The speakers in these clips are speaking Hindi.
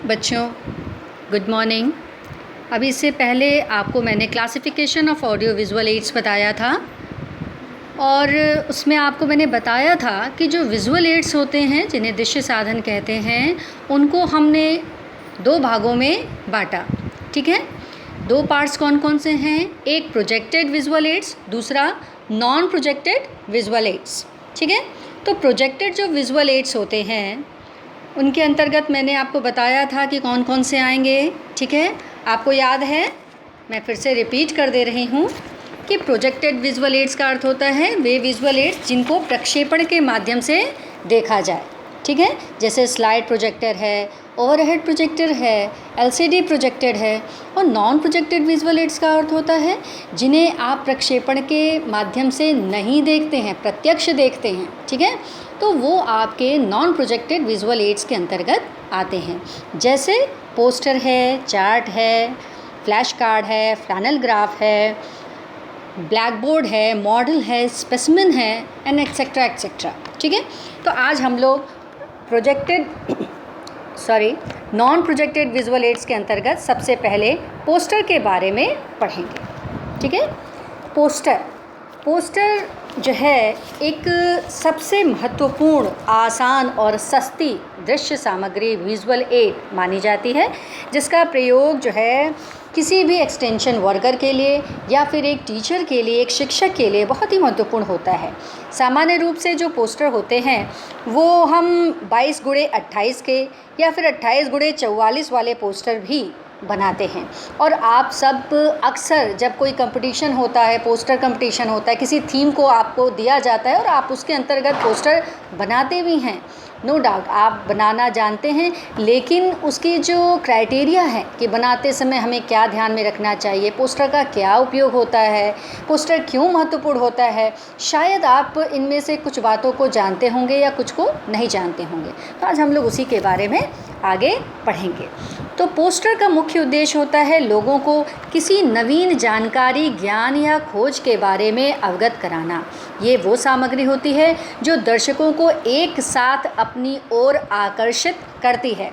बच्चों, गुड मॉर्निंग। अभी इससे पहले आपको मैंने classification of audio visual aids बताया था और उसमें आपको मैंने बताया था कि जो विजुअल एड्स होते हैं जिन्हें दृश्य साधन कहते हैं, उनको हमने दो भागों में बांटा। ठीक है, दो पार्ट्स कौन कौन से हैं? एक प्रोजेक्टेड विजुअल एड्स, दूसरा नॉन प्रोजेक्टेड विजुअल एड्स। ठीक है, तो प्रोजेक्टेड जो विजुअल एड्स होते हैं उनके अंतर्गत मैंने आपको बताया था कि कौन कौन से आएंगे। ठीक है, आपको याद है? मैं फिर से रिपीट कर दे रही हूँ कि प्रोजेक्टेड विजुअल एड्स का अर्थ होता है वे विजुअल एड्स जिनको प्रक्षेपण के माध्यम से देखा जाए। ठीक है, जैसे स्लाइड प्रोजेक्टर है, ओवरहेड प्रोजेक्टर है, एलसीडी प्रोजेक्टर है। और नॉन प्रोजेक्टेड विजुअल एड्स का अर्थ होता है जिन्हें आप प्रक्षेपण के माध्यम से नहीं देखते हैं, प्रत्यक्ष देखते हैं। ठीक है, तो वो आपके नॉन प्रोजेक्टेड विजुअल एड्स के अंतर्गत आते हैं। जैसे पोस्टर है, चार्ट है, फ्लैश कार्ड है, फ्लैनल ग्राफ है, ब्लैक बोर्ड है, मॉडल है, स्पेसिमेन है एंड एक्सेट्रा एक्सेट्रा। ठीक है, तो आज हम लोग नॉन प्रोजेक्टेड विजुअल एड्स के अंतर्गत सबसे पहले पोस्टर के बारे में पढ़ेंगे। ठीक है, पोस्टर जो है एक सबसे महत्वपूर्ण, आसान और सस्ती दृश्य सामग्री विजुअल एड मानी जाती है, जिसका प्रयोग जो है किसी भी एक्सटेंशन वर्कर के लिए या फिर एक टीचर के लिए, एक शिक्षक के लिए बहुत ही महत्वपूर्ण होता है। सामान्य रूप से जो पोस्टर होते हैं वो हम 22x28 के या फिर 28x44 वाले पोस्टर भी बनाते हैं। और आप सब अक्सर जब कोई कंपटीशन होता है, पोस्टर कंपटीशन होता है, किसी थीम को आपको दिया जाता है और आप उसके अंतर्गत पोस्टर बनाते भी हैं। नो डाउट आप बनाना जानते हैं, लेकिन उसकी जो क्राइटेरिया है कि बनाते समय हमें क्या ध्यान में रखना चाहिए, पोस्टर का क्या उपयोग होता है, पोस्टर क्यों महत्वपूर्ण होता है, शायद आप इनमें से कुछ बातों को जानते होंगे या कुछ को नहीं जानते होंगे। तो आज हम लोग उसी के बारे में आगे पढ़ेंगे। तो पोस्टर का मुख्य उद्देश्य होता है लोगों को किसी नवीन जानकारी, ज्ञान या खोज के बारे में अवगत कराना। ये वो सामग्री होती है जो दर्शकों को एक साथ अपनी ओर आकर्षित करती है।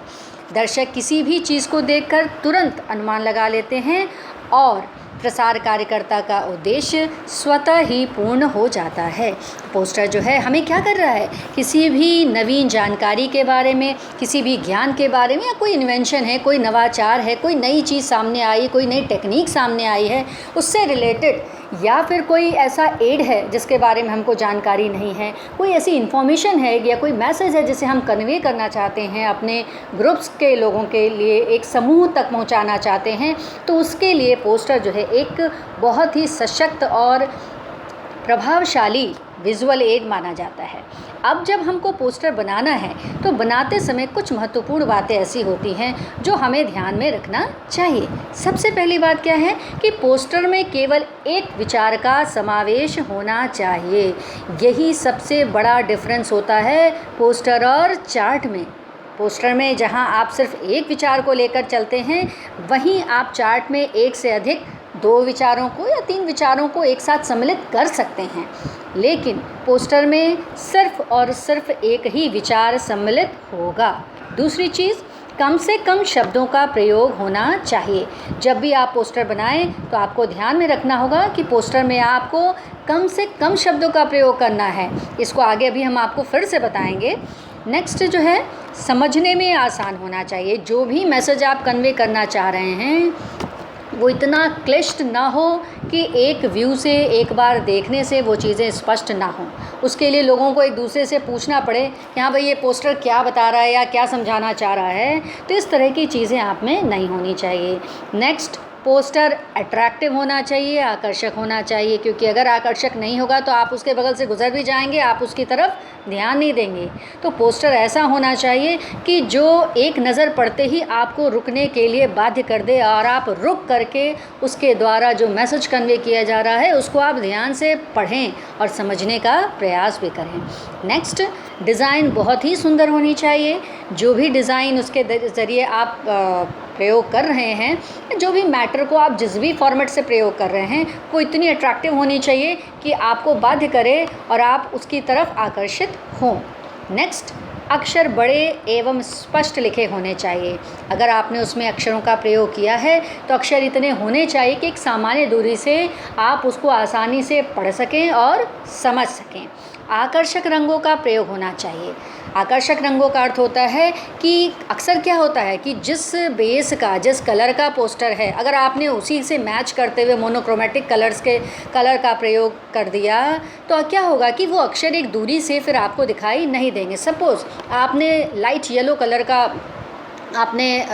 दर्शक किसी भी चीज़ को देखकर तुरंत अनुमान लगा लेते हैं और प्रसार कार्यकर्ता का उद्देश्य स्वतः ही पूर्ण हो जाता है। पोस्टर जो है हमें क्या कर रहा है? किसी भी नवीन जानकारी के बारे में, किसी भी ज्ञान के बारे में, या कोई इन्वेंशन है, कोई नवाचार है, कोई नई चीज़ सामने आई, कोई नई टेक्निक सामने आई है, उससे रिलेटेड, या फिर कोई ऐसा एड है जिसके बारे में हमको जानकारी नहीं है, कोई ऐसी इन्फॉर्मेशन है या कोई मैसेज है जिसे हम कन्वे करना चाहते हैं, अपने ग्रुप्स के लोगों के लिए, एक समूह तक पहुंचाना चाहते हैं, तो उसके लिए पोस्टर जो है एक बहुत ही सशक्त और प्रभावशाली विजुअल एड माना जाता है। अब जब हमको पोस्टर बनाना है तो बनाते समय कुछ महत्वपूर्ण बातें ऐसी होती हैं जो हमें ध्यान में रखना चाहिए। सबसे पहली बात क्या है कि पोस्टर में केवल एक विचार का समावेश होना चाहिए। यही सबसे बड़ा डिफरेंस होता है पोस्टर और चार्ट में। पोस्टर में जहां आप सिर्फ एक विचार को लेकर चलते हैं, वहीं आप चार्ट में एक से अधिक 2 विचारों को या 3 विचारों को एक साथ सम्मिलित कर सकते हैं, लेकिन पोस्टर में सिर्फ और सिर्फ एक ही विचार सम्मिलित होगा। दूसरी चीज़, कम से कम शब्दों का प्रयोग होना चाहिए। जब भी आप पोस्टर बनाएं तो आपको ध्यान में रखना होगा कि पोस्टर में आपको कम से कम शब्दों का प्रयोग करना है। इसको आगे अभी हम आपको फिर से बताएंगे। नेक्स्ट जो है, समझने में आसान होना चाहिए। जो भी मैसेज आप कन्वे करना चाह रहे हैं वो इतना क्लिष्ट ना हो कि एक व्यू से, एक बार देखने से वो चीज़ें स्पष्ट ना हों। उसके लिए लोगों को एक दूसरे से पूछना पड़े कि हाँ भाई ये पोस्टर क्या बता रहा है या क्या समझाना चाह रहा है। तो इस तरह की चीज़ें आप में नहीं होनी चाहिए। नेक्स्ट, पोस्टर अट्रैक्टिव होना चाहिए, आकर्षक होना चाहिए, क्योंकि अगर आकर्षक नहीं होगा तो आप उसके बगल से गुजर भी जाएंगे, आप उसकी तरफ ध्यान नहीं देंगे। तो पोस्टर ऐसा होना चाहिए कि जो एक नज़र पड़ते ही आपको रुकने के लिए बाध्य कर दे और आप रुक करके उसके द्वारा जो मैसेज कन्वे किया जा रहा है उसको आप ध्यान से पढ़ें और समझने का प्रयास भी करें। नेक्स्ट, डिज़ाइन बहुत ही सुंदर होनी चाहिए। जो भी डिज़ाइन उसके ज़रिए आप प्रयोग कर रहे हैं, जो भी मैटर को आप जिस भी फॉर्मेट से प्रयोग कर रहे हैं, वो इतनी अट्रैक्टिव होनी चाहिए कि आपको बाध्य करे और आप उसकी तरफ आकर्षित हों। नेक्स्ट, अक्षर बड़े एवं स्पष्ट लिखे होने चाहिए। अगर आपने उसमें अक्षरों का प्रयोग किया है तो अक्षर इतने होने चाहिए कि एक सामान्य दूरी से आप उसको आसानी से पढ़ सकें और समझ सकें। आकर्षक रंगों का प्रयोग होना चाहिए। आकर्षक रंगों का अर्थ होता है कि अक्सर क्या होता है कि जिस बेस का, जिस कलर का पोस्टर है, अगर आपने उसी से मैच करते हुए मोनोक्रोमेटिक कलर का प्रयोग कर दिया तो क्या होगा कि वो अक्षर एक दूरी से फिर आपको दिखाई नहीं देंगे। सपोज़ आपने लाइट येलो कलर का आपने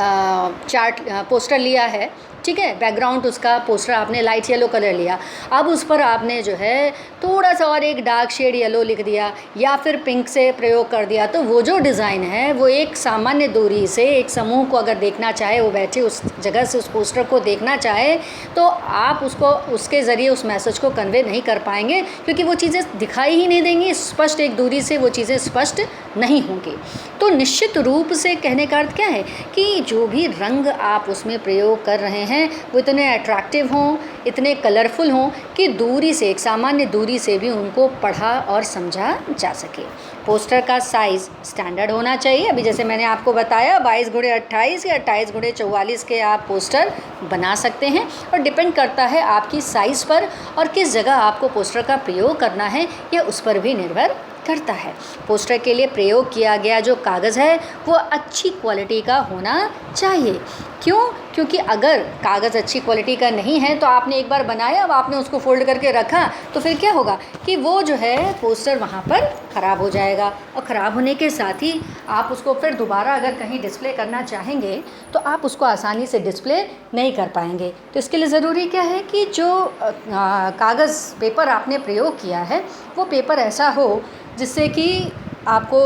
पोस्टर लिया है, ठीक है, बैकग्राउंड उसका पोस्टर आपने लाइट येलो कलर लिया, अब उस पर आपने जो है थोड़ा सा और एक डार्क शेड येलो लिख दिया या फिर पिंक से प्रयोग कर दिया, तो वो जो डिज़ाइन है वो एक सामान्य दूरी से एक समूह को अगर देखना चाहे, वो बैठे उस जगह से उस पोस्टर को देखना चाहे, तो आप उसको उसके ज़रिए उस मैसेज को कन्वे नहीं कर पाएंगे, क्योंकि वो चीज़ें दिखाई ही नहीं देंगी स्पष्ट, एक दूरी से वो चीज़ें स्पष्ट नहीं होंगी। तो निश्चित रूप से कहने का अर्थ क्या है कि जो भी रंग आप उसमें प्रयोग कर रहे हैं वो इतने अट्रैक्टिव हों, इतने कलरफुल हों कि दूरी से, एक सामान्य दूरी से भी उनको पढ़ा और समझा जा सके। पोस्टर का साइज़ स्टैंडर्ड होना चाहिए। अभी जैसे मैंने आपको बताया 22x28 या 28x44 के आप पोस्टर बना सकते हैं, और डिपेंड करता है आपकी साइज़ पर और किस जगह आपको पोस्टर का प्रयोग करना है, यह उस पर भी निर्भर करता है। पोस्टर के लिए प्रयोग किया गया जो कागज़ है वो अच्छी क्वालिटी का होना चाहिए। क्यों? क्योंकि अगर कागज़ अच्छी क्वालिटी का नहीं है तो आपने एक बार बनाया, अब आपने उसको फोल्ड करके रखा, तो फिर क्या होगा कि वो जो है पोस्टर वहाँ पर ख़राब हो जाएगा, और ख़राब होने के साथ ही आप उसको फिर दोबारा अगर कहीं डिस्प्ले करना चाहेंगे तो आप उसको आसानी से डिस्प्ले नहीं कर पाएंगे। तो इसके लिए ज़रूरी क्या है कि जो कागज़ पेपर आपने प्रयोग किया है वो पेपर ऐसा हो जिससे कि आपको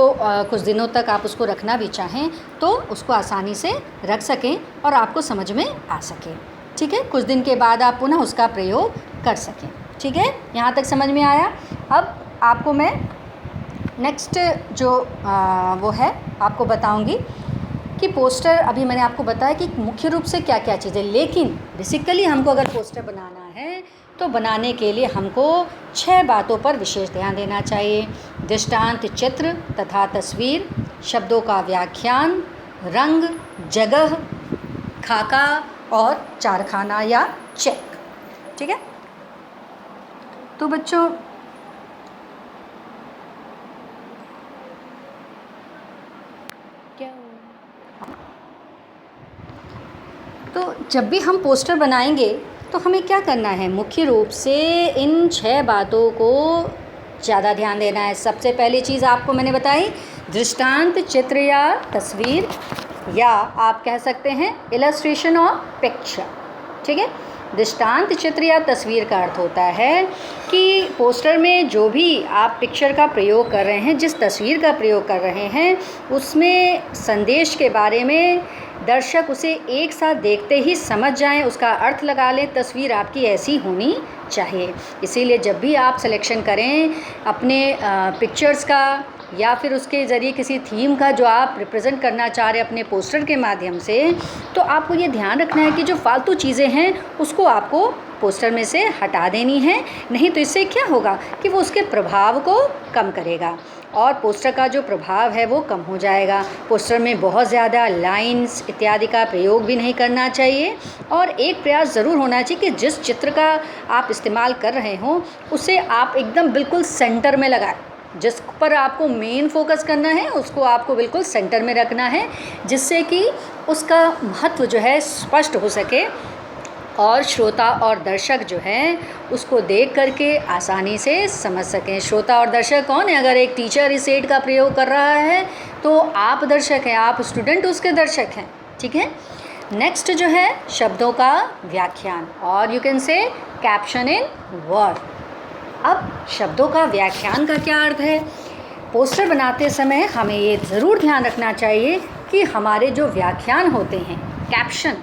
कुछ दिनों तक आप उसको रखना भी चाहें तो उसको आसानी से रख सकें और आपको समझ में आ सके। ठीक है, कुछ दिन के बाद आप पुनः उसका प्रयोग कर सकें। ठीक है, यहाँ तक समझ में आया। अब आपको मैं नेक्स्ट जो वो है आपको बताऊंगी कि पोस्टर, अभी मैंने आपको बताया कि मुख्य रूप से क्या क्या चीज़ें, लेकिन बेसिकली हमको अगर पोस्टर बनाना है तो बनाने के लिए हमको 6 बातों पर विशेष ध्यान देना चाहिए। दृष्टांत चित्र तथा तस्वीर, शब्दों का व्याख्यान, रंग, जगह, खाका और चारखाना या चेक। ठीक है, तो बच्चों तो जब भी हम पोस्टर बनाएंगे तो हमें क्या करना है, मुख्य रूप से इन 6 बातों को ज़्यादा ध्यान देना है। सबसे पहली चीज़ आपको मैंने बताई, दृष्टांत चित्र या तस्वीर, या आप कह सकते हैं इलस्ट्रेशन और पिक्चर। ठीक है, दृष्टांत चित्र या तस्वीर का अर्थ होता है कि पोस्टर में जो भी आप पिक्चर का प्रयोग कर रहे हैं, जिस तस्वीर का प्रयोग कर रहे हैं, उसमें संदेश के बारे में दर्शक उसे एक साथ देखते ही समझ जाएं, उसका अर्थ लगा लें। तस्वीर आपकी ऐसी होनी चाहिए। इसीलिए जब भी आप सिलेक्शन करें अपने पिक्चर्स का या फिर उसके ज़रिए किसी थीम का जो आप रिप्रेजेंट करना चाह रहे हैं अपने पोस्टर के माध्यम से, तो आपको ये ध्यान रखना है कि जो फालतू चीज़ें हैं उसको आपको पोस्टर में से हटा देनी है। नहीं तो इससे क्या होगा कि वो उसके प्रभाव को कम करेगा और पोस्टर का जो प्रभाव है वो कम हो जाएगा। पोस्टर में बहुत ज़्यादा लाइंस इत्यादि का प्रयोग भी नहीं करना चाहिए, और एक प्रयास ज़रूर होना चाहिए कि जिस चित्र का आप इस्तेमाल कर रहे हों उसे आप एकदम बिल्कुल सेंटर में लगाएं। जिस पर आपको मेन फोकस करना है उसको आपको बिल्कुल सेंटर में रखना है, जिससे कि उसका महत्व जो है स्पष्ट हो सके और श्रोता और दर्शक जो हैं उसको देख करके आसानी से समझ सकें। श्रोता और दर्शक कौन है? अगर एक टीचर इस एड का प्रयोग कर रहा है तो आप दर्शक हैं, आप स्टूडेंट उसके दर्शक हैं। ठीक है, नेक्स्ट जो है शब्दों का व्याख्यान, और you can say caption in word. अब शब्दों का व्याख्यान का क्या अर्थ है? पोस्टर बनाते समय हमें ये ज़रूर ध्यान रखना चाहिए कि हमारे जो व्याख्यान होते हैं, कैप्शन,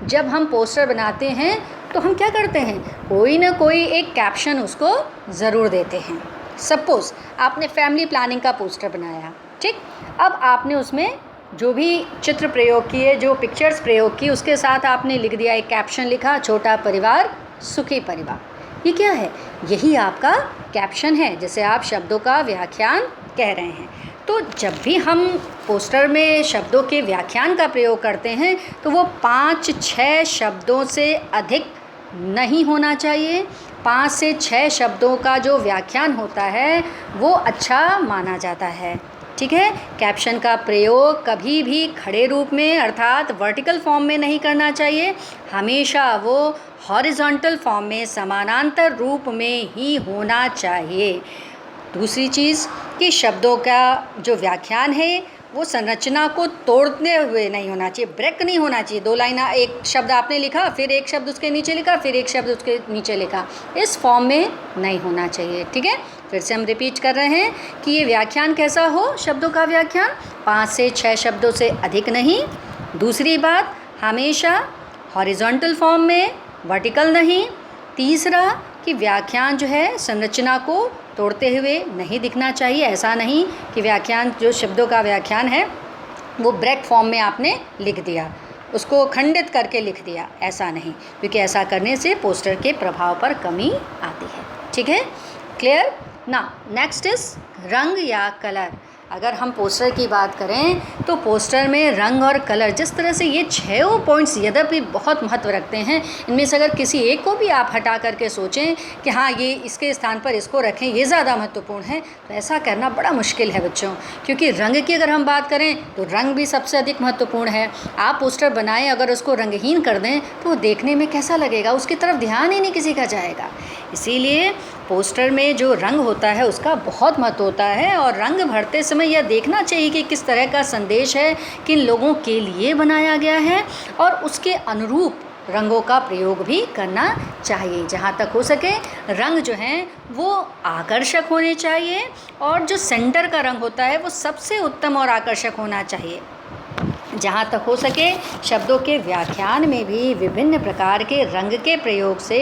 जब हम पोस्टर बनाते हैं तो हम क्या करते हैं, कोई ना कोई एक कैप्शन उसको ज़रूर देते हैं। सपोज़ आपने फैमिली प्लानिंग का पोस्टर बनाया, ठीक, अब आपने उसमें जो भी चित्र प्रयोग किए, जो पिक्चर्स प्रयोग की, उसके साथ आपने लिख दिया, एक कैप्शन लिखा, छोटा परिवार सुखी परिवार। ये क्या है? यही आपका कैप्शन है, जिसे आप शब्दों का व्याख्यान कह रहे हैं। तो जब भी हम पोस्टर में शब्दों के व्याख्यान का प्रयोग करते हैं तो वो 5-6 शब्दों से अधिक नहीं होना चाहिए। 5 से 6 शब्दों का जो व्याख्यान होता है वो अच्छा माना जाता है। ठीक है। कैप्शन का प्रयोग कभी भी खड़े रूप में अर्थात वर्टिकल फॉर्म में नहीं करना चाहिए, हमेशा वो हॉरिजॉन्टल फॉर्म में समानांतर रूप में ही होना चाहिए। दूसरी चीज़ कि शब्दों का जो व्याख्यान है वो संरचना को तोड़ते हुए नहीं होना चाहिए, ब्रेक नहीं होना चाहिए। 2 लाइन एक शब्द आपने लिखा, फिर एक शब्द उसके नीचे लिखा, फिर एक शब्द उसके नीचे लिखा, इस फॉर्म में नहीं होना चाहिए। ठीक है। फिर से हम रिपीट कर रहे हैं कि ये व्याख्यान कैसा हो, शब्दों का व्याख्यान 5 से 6 शब्दों से अधिक नहीं। दूसरी बात, हमेशा हॉरिजॉन्टल फॉर्म में, वर्टिकल नहीं। तीसरा कि व्याख्यान जो है संरचना को तोड़ते हुए नहीं दिखना चाहिए। ऐसा नहीं कि व्याख्यान जो शब्दों का व्याख्यान है वो ब्रेक फॉर्म में आपने लिख दिया, उसको खंडित करके लिख दिया, ऐसा नहीं, क्योंकि ऐसा करने से पोस्टर के प्रभाव पर कमी आती है। ठीक है, क्लियर ना। नेक्स्ट इज रंग या कलर। अगर हम पोस्टर की बात करें तो पोस्टर में रंग और कलर, जिस तरह से ये 6 पॉइंट्स यद्यपि बहुत महत्व रखते हैं, इनमें से अगर किसी एक को भी आप हटा करके सोचें कि हाँ ये इसके स्थान पर इसको रखें, ये ज़्यादा महत्वपूर्ण है, तो ऐसा करना बड़ा मुश्किल है बच्चों। क्योंकि रंग की अगर हम बात करें तो रंग भी सबसे अधिक महत्वपूर्ण है। आप पोस्टर बनाएं, अगर उसको रंगहीन कर दें तो वो देखने में कैसा लगेगा, उसकी तरफ ध्यान ही नहीं किसी का जाएगा। इसीलिए पोस्टर में जो रंग होता है उसका बहुत महत्व होता है, और रंग भरते समय यह देखना चाहिए कि किस तरह का संदेश है, किन लोगों के लिए बनाया गया है, और उसके अनुरूप रंगों का प्रयोग भी करना चाहिए। जहाँ तक हो सके रंग जो हैं वो आकर्षक होने चाहिए, और जो सेंटर का रंग होता है वो सबसे उत्तम और आकर्षक होना चाहिए। जहाँ तक हो सके शब्दों के व्याख्यान में भी विभिन्न प्रकार के रंग के प्रयोग से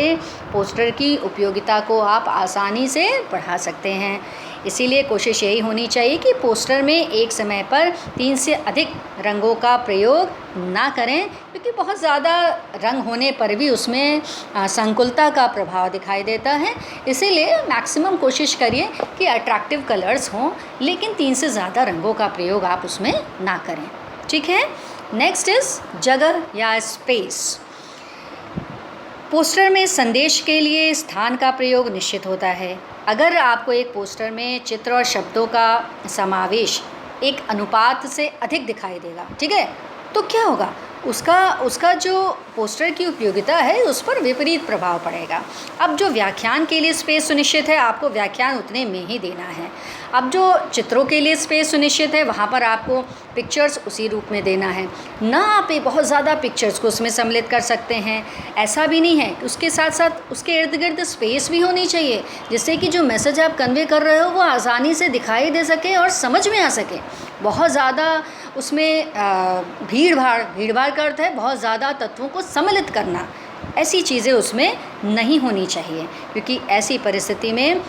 पोस्टर की उपयोगिता को आप आसानी से बढ़ा सकते हैं। इसीलिए कोशिश यही होनी चाहिए कि पोस्टर में एक समय पर 3 से अधिक रंगों का प्रयोग ना करें, क्योंकि बहुत ज़्यादा रंग होने पर भी उसमें संकुलता का प्रभाव दिखाई देता है। इसीलिए मैक्सिमम कोशिश करिए कि अट्रैक्टिव कलर्स हों, लेकिन 3 से ज़्यादा रंगों का प्रयोग आप उसमें ना करें। ठीक है। नेक्स्ट इज जगह या स्पेस। पोस्टर में संदेश के लिए स्थान का प्रयोग निश्चित होता है। अगर आपको एक पोस्टर में चित्र और शब्दों का समावेश एक अनुपात से अधिक दिखाई देगा, ठीक है, तो क्या होगा, उसका जो पोस्टर की उपयोगिता है उस पर विपरीत प्रभाव पड़ेगा। अब जो व्याख्यान के लिए स्पेस सुनिश्चित है, आपको व्याख्यान उतने में ही देना है। अब जो चित्रों के लिए स्पेस सुनिश्चित है, वहाँ पर आपको पिक्चर्स उसी रूप में देना है। ना आप बहुत ज़्यादा पिक्चर्स को उसमें सम्मिलित कर सकते हैं, ऐसा भी नहीं है। उसके साथ साथ उसके इर्द गिर्द स्पेस भी होनी चाहिए, जिससे कि जो मैसेज आप कन्वे कर रहे हो वो आसानी से दिखाई दे सके और समझ में आ सके। बहुत ज़्यादा उसमें भीड़ भाड़ का अर्थ है बहुत ज़्यादा तत्वों को सम्मिलित करना, ऐसी चीज़ें उसमें नहीं होनी चाहिए, क्योंकि ऐसी परिस्थिति में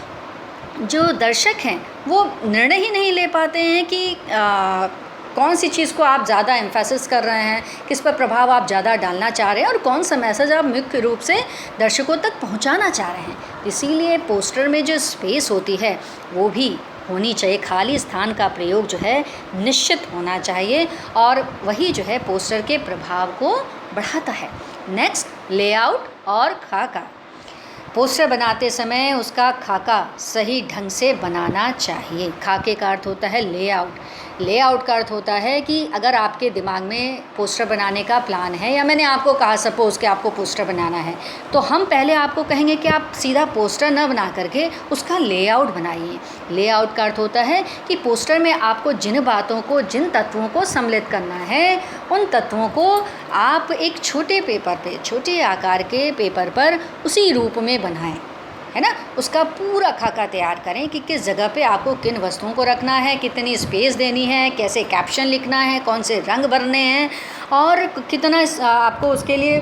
जो दर्शक हैं वो निर्णय ही नहीं ले पाते हैं कि कौन सी चीज़ को आप ज़्यादा एम्फेसिस कर रहे हैं, किस पर प्रभाव आप ज़्यादा डालना चाह रहे हैं, और कौन सा मैसेज आप मुख्य रूप से दर्शकों तक पहुंचाना चाह रहे हैं। इसीलिए पोस्टर में जो स्पेस होती है वो भी होनी चाहिए। खाली स्थान का प्रयोग जो है निश्चित होना चाहिए, और वही जो है पोस्टर के प्रभाव को बढ़ाता है। नेक्स्ट, लेआउट और खाका। पोस्टर बनाते समय उसका खाका सही ढंग से बनाना चाहिए। खाके का अर्थ होता है लेआउट। लेआउट का अर्थ होता है कि अगर आपके दिमाग में पोस्टर बनाने का प्लान है, या मैंने आपको कहा सपोज़ कि आपको पोस्टर बनाना है, तो हम पहले आपको कहेंगे कि आप सीधा पोस्टर न बना करके उसका लेआउट बनाइए। लेआउट का अर्थ होता है कि पोस्टर में आपको जिन बातों को, जिन तत्वों को सम्मिलित करना है, उन तत्वों को आप एक छोटे पेपर पे, छोटे आकार के पेपर पर उसी रूप में बनाएं, है ना। उसका पूरा खाका तैयार करें कि किस जगह पे आपको किन वस्तुओं को रखना है, कितनी स्पेस देनी है, कैसे कैप्शन लिखना है, कौन से रंग भरने हैं, और कितना आपको उसके लिए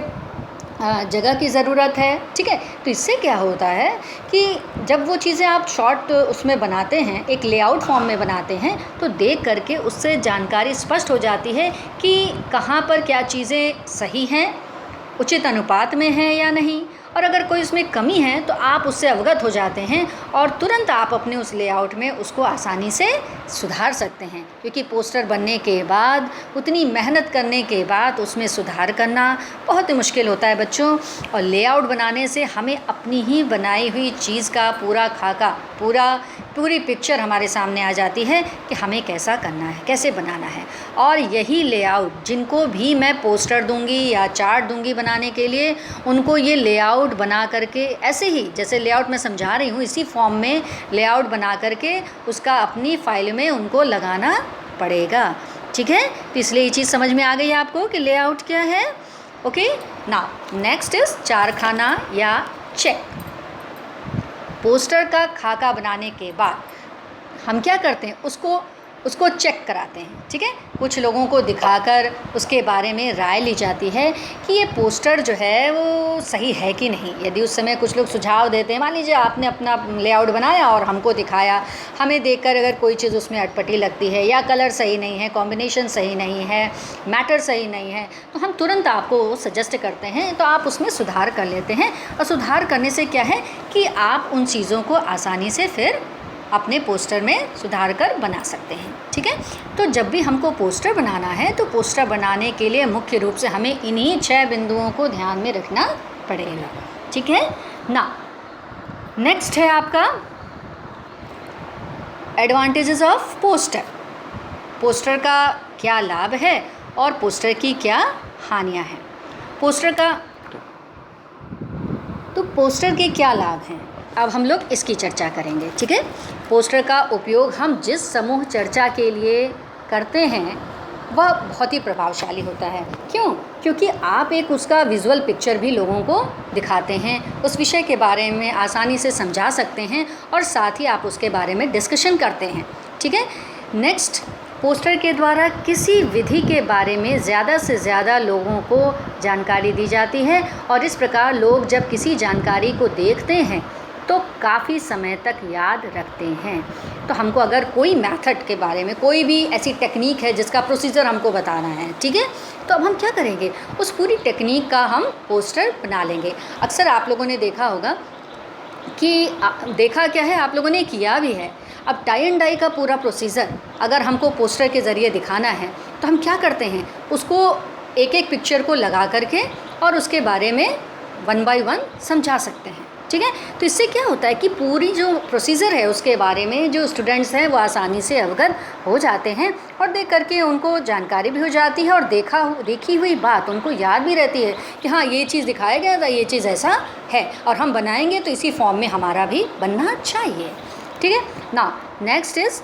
जगह की ज़रूरत है। ठीक है। तो इससे क्या होता है कि जब वो चीज़ें आप शॉर्ट उसमें बनाते हैं, एक लेआउट फॉर्म में बनाते हैं, तो देख करके उससे जानकारी स्पष्ट हो जाती है कि कहाँ पर क्या चीज़ें सही हैं, उचित अनुपात में हैं या नहीं, और अगर कोई उसमें कमी है तो आप उससे अवगत हो जाते हैं और तुरंत आप अपने उस लेआउट में उसको आसानी से सुधार सकते हैं, क्योंकि पोस्टर बनने के बाद उतनी मेहनत करने के बाद उसमें सुधार करना बहुत ही मुश्किल होता है बच्चों। और लेआउट बनाने से हमें अपनी ही बनाई हुई चीज़ का पूरा खाका, पूरी पिक्चर हमारे सामने आ जाती है कि हमें कैसा करना है, कैसे बनाना है। और यही लेआउट जिनको भी मैं पोस्टर दूंगी या चार्ट दूंगी बनाने के लिए, उनको ये लेआउट बना करके ऐसे ही जैसे लेआउट मैं समझा रही हूँ इसी फॉर्म में लेआउट बना करके उसका अपनी फाइल में उनको लगाना पड़ेगा। ठीक है, तो इसलिए ये चीज़ समझ में आ गई आपको कि लेआउट क्या है। ओके, नाउ नेक्स्ट इज़ चारखाना या चेक। पोस्टर का खाका बनाने के बाद हम क्या करते हैं, उसको चेक कराते हैं। ठीक है, कुछ लोगों को दिखाकर उसके बारे में राय ली जाती है कि ये पोस्टर जो है वो सही है कि नहीं। यदि उस समय कुछ लोग सुझाव देते हैं, मान लीजिए आपने अपना लेआउट बनाया और हमको दिखाया, हमें देखकर अगर कोई चीज़ उसमें अटपटी लगती है या कलर सही नहीं है, कॉम्बिनेशन सही नहीं है, मैटर सही नहीं है, तो हम तुरंत आपको सजेस्ट करते हैं, तो आप उसमें सुधार कर लेते हैं। और सुधार करने से क्या है कि आप उन चीज़ों को आसानी से फिर अपने पोस्टर में सुधार कर बना सकते हैं। ठीक है, तो जब भी हमको पोस्टर बनाना है तो पोस्टर बनाने के लिए मुख्य रूप से हमें इन्हीं 6 बिंदुओं को ध्यान में रखना पड़ेगा। ठीक है ना। नेक्स्ट है आपका एडवांटेजेस ऑफ पोस्टर। पोस्टर का क्या लाभ है और पोस्टर की क्या हानियां हैं। पोस्टर के क्या लाभ हैं, अब हम लोग इसकी चर्चा करेंगे। ठीक है, पोस्टर का उपयोग हम जिस समूह चर्चा के लिए करते हैं वह बहुत ही प्रभावशाली होता है। क्यों? क्योंकि आप एक उसका विजुअल पिक्चर भी लोगों को दिखाते हैं, उस विषय के बारे में आसानी से समझा सकते हैं और साथ ही आप उसके बारे में डिस्कशन करते हैं। ठीक है, नेक्स्ट, पोस्टर के द्वारा किसी विधि के बारे में ज़्यादा से ज़्यादा लोगों को जानकारी दी जाती है और इस प्रकार लोग जब किसी जानकारी को देखते हैं तो काफ़ी समय तक याद रखते हैं। तो हमको अगर कोई मेथड के बारे में, कोई भी ऐसी टेक्निक है जिसका प्रोसीजर हमको बताना है, ठीक है, तो अब हम क्या करेंगे, उस पूरी टेक्निक का हम पोस्टर बना लेंगे। अक्सर आप लोगों ने देखा होगा कि देखा क्या है, आप लोगों ने किया भी है। अब टाई एंड डाई का पूरा प्रोसीजर अगर हमको पोस्टर के ज़रिए दिखाना है तो हम क्या करते हैं, उसको एक एक पिक्चर को लगा करके और उसके बारे में 1 बाय 1 समझा सकते हैं। ठीक है, तो इससे क्या होता है कि पूरी जो प्रोसीजर है उसके बारे में जो स्टूडेंट्स हैं वो आसानी से अवगत हो जाते हैं और देख करके उनको जानकारी भी हो जाती है और देखी हुई बात उनको याद भी रहती है कि हाँ ये चीज़ दिखाया गया था, ये चीज़ ऐसा है और हम बनाएंगे तो इसी फॉर्म में हमारा भी बनना चाहिए। ठीक है ना। नेक्स्ट इज़,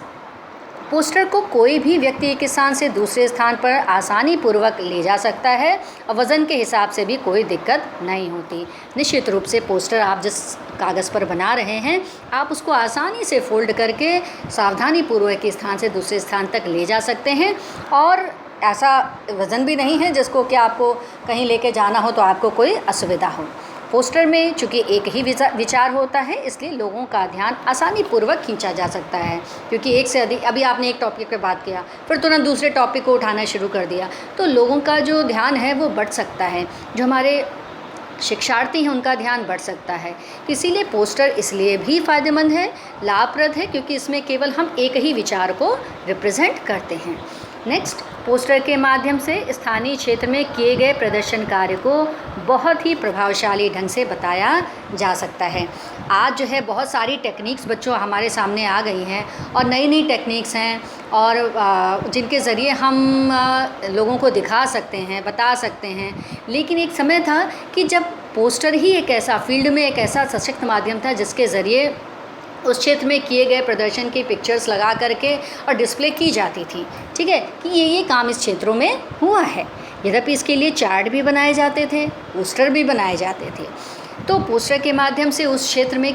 पोस्टर को कोई भी व्यक्ति एक स्थान से दूसरे स्थान पर आसानी पूर्वक ले जा सकता है और वज़न के हिसाब से भी कोई दिक्कत नहीं होती। निश्चित रूप से पोस्टर आप जिस कागज़ पर बना रहे हैं आप उसको आसानी से फोल्ड करके सावधानी पूर्वक एक स्थान से दूसरे स्थान तक ले जा सकते हैं और ऐसा वज़न भी नहीं है जिसको कि आपको कहीं लेके जाना हो तो आपको कोई असुविधा हो। पोस्टर में चूँकि एक ही विचार होता है इसलिए लोगों का ध्यान आसानी पूर्वक खींचा जा सकता है, क्योंकि एक से अधिक, अभी आपने एक टॉपिक पे बात किया फिर तुरंत दूसरे टॉपिक को उठाना शुरू कर दिया तो लोगों का जो ध्यान है वो बढ़ सकता है, जो हमारे शिक्षार्थी हैं उनका ध्यान बढ़ सकता है। इसीलिए पोस्टर इसलिए भी फ़ायदेमंद है, लाभप्रद है, क्योंकि इसमें केवल हम एक ही विचार को रिप्रेजेंट करते हैं। नेक्स्ट, पोस्टर के माध्यम से स्थानीय क्षेत्र में किए गए प्रदर्शन कार्य को बहुत ही प्रभावशाली ढंग से बताया जा सकता है। आज जो है बहुत सारी टेक्निक्स बच्चों हमारे सामने आ गई हैं और नई नई टेक्निक्स हैं और जिनके ज़रिए हम लोगों को दिखा सकते हैं, बता सकते हैं। लेकिन एक समय था कि जब पोस्टर ही एक ऐसा फील्ड में एक ऐसा सशक्त माध्यम था जिसके ज़रिए उस क्षेत्र में किए गए प्रदर्शन की पिक्चर्स लगा करके और डिस्प्ले की जाती थी। ठीक है, कि ये काम इस क्षेत्रों में हुआ है। यद्यपि इसके लिए चार्ट भी बनाए जाते थे, पोस्टर भी बनाए जाते थे। तो पोस्टर के माध्यम से उस क्षेत्र में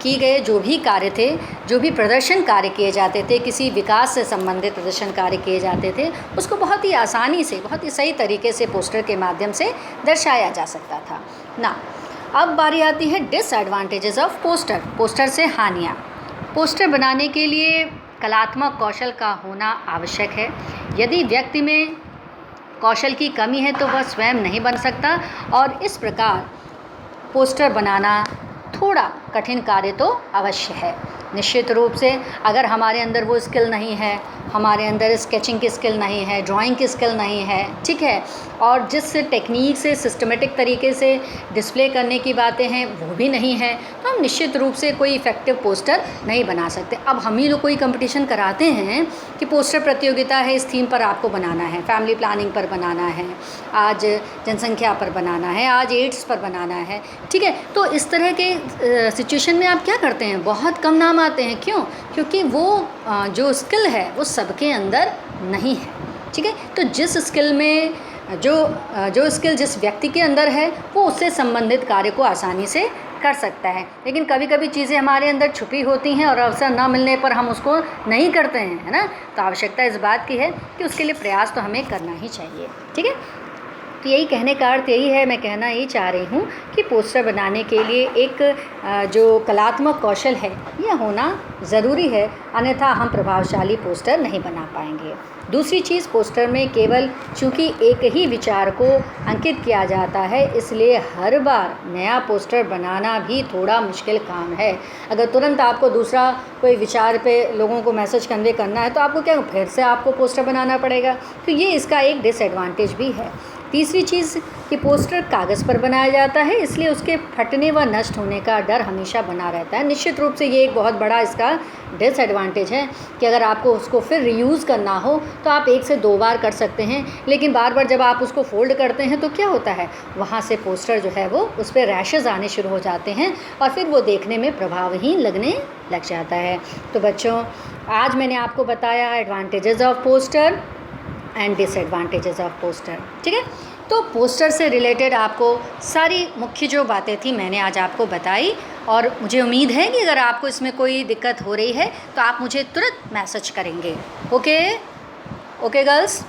किए गए जो भी कार्य थे, जो भी प्रदर्शन कार्य किए जाते थे, किसी विकास से संबंधित प्रदर्शन कार्य किए जाते थे, उसको बहुत ही आसानी से, बहुत ही सही तरीके से पोस्टर के माध्यम से दर्शाया जा सकता था ना। अब बारी आती है डिसएडवांटेजेस ऑफ पोस्टर, पोस्टर से हानियाँ। पोस्टर बनाने के लिए कलात्मक कौशल का होना आवश्यक है। यदि व्यक्ति में कौशल की कमी है तो वह स्वयं नहीं बन सकता और इस प्रकार पोस्टर बनाना थोड़ा कठिन कार्य तो अवश्य है। निश्चित रूप से अगर हमारे अंदर वो स्किल नहीं है, हमारे अंदर स्केचिंग की स्किल नहीं है, ड्राइंग की स्किल नहीं है, ठीक है, और जिस टेक्निक से सिस्टमेटिक तरीके से डिस्प्ले करने की बातें हैं वो भी नहीं है, तो हम निश्चित रूप से कोई इफ़ेक्टिव पोस्टर नहीं बना सकते। अब हम ही लोग कोई कंपटीशन कराते हैं कि पोस्टर प्रतियोगिता है, इस थीम पर आपको बनाना है, फैमिली प्लानिंग पर बनाना है, आज जनसंख्या पर बनाना है, आज एड्स पर बनाना है, ठीक है। तो इस तरह के सिचुएशन में आप क्या करते हैं, बहुत कम नाम आते हैं। क्यों? क्योंकि वो जो स्किल है वो सबके अंदर नहीं है, ठीक है। तो जिस स्किल में जो स्किल जिस व्यक्ति के अंदर है वो उससे संबंधित कार्य को आसानी से कर सकता है, लेकिन कभी कभी चीज़ें हमारे अंदर छुपी होती हैं और अवसर न मिलने पर हम उसको नहीं करते हैं, है ना। तो आवश्यकता इस बात की है कि उसके लिए प्रयास तो हमें करना ही चाहिए, ठीक है। तो यही कहने का अर्थ यही है, मैं कहना यही चाह रही हूँ कि पोस्टर बनाने के लिए एक जो कलात्मक कौशल है यह होना ज़रूरी है, अन्यथा हम प्रभावशाली पोस्टर नहीं बना पाएंगे। दूसरी चीज़, पोस्टर में केवल चूँकि एक ही विचार को अंकित किया जाता है, इसलिए हर बार नया पोस्टर बनाना भी थोड़ा मुश्किल काम है। अगर तुरंत आपको दूसरा कोई विचार पे लोगों को मैसेज कन्वे करना है तो आपको क्या फिर से आपको पोस्टर बनाना पड़ेगा, तो ये इसका एक डिसएडवांटेज भी है। तीसरी चीज़ कि पोस्टर कागज़ पर बनाया जाता है, इसलिए उसके फटने व नष्ट होने का डर हमेशा बना रहता है। निश्चित रूप से ये एक बहुत बड़ा इसका डिसएडवांटेज है कि अगर आपको उसको फिर रीयूज़ करना हो तो आप 1 से 2 बार कर सकते हैं, लेकिन बार बार जब आप उसको फ़ोल्ड करते हैं तो क्या होता है, वहाँ से पोस्टर जो है वो उस पर रैशेज़ आने शुरू हो जाते हैं और फिर वो देखने में प्रभावहीन लगने लग जाता है। तो बच्चों, आज मैंने आपको बताया advantages of poster and disadvantages of poster, ठीक है। तो पोस्टर से रिलेटेड आपको सारी मुख्य जो बातें थी मैंने आज आपको बताई, और मुझे उम्मीद है कि अगर आपको इसमें कोई दिक्कत हो रही है तो आप मुझे तुरंत मैसेज करेंगे। Okay girls.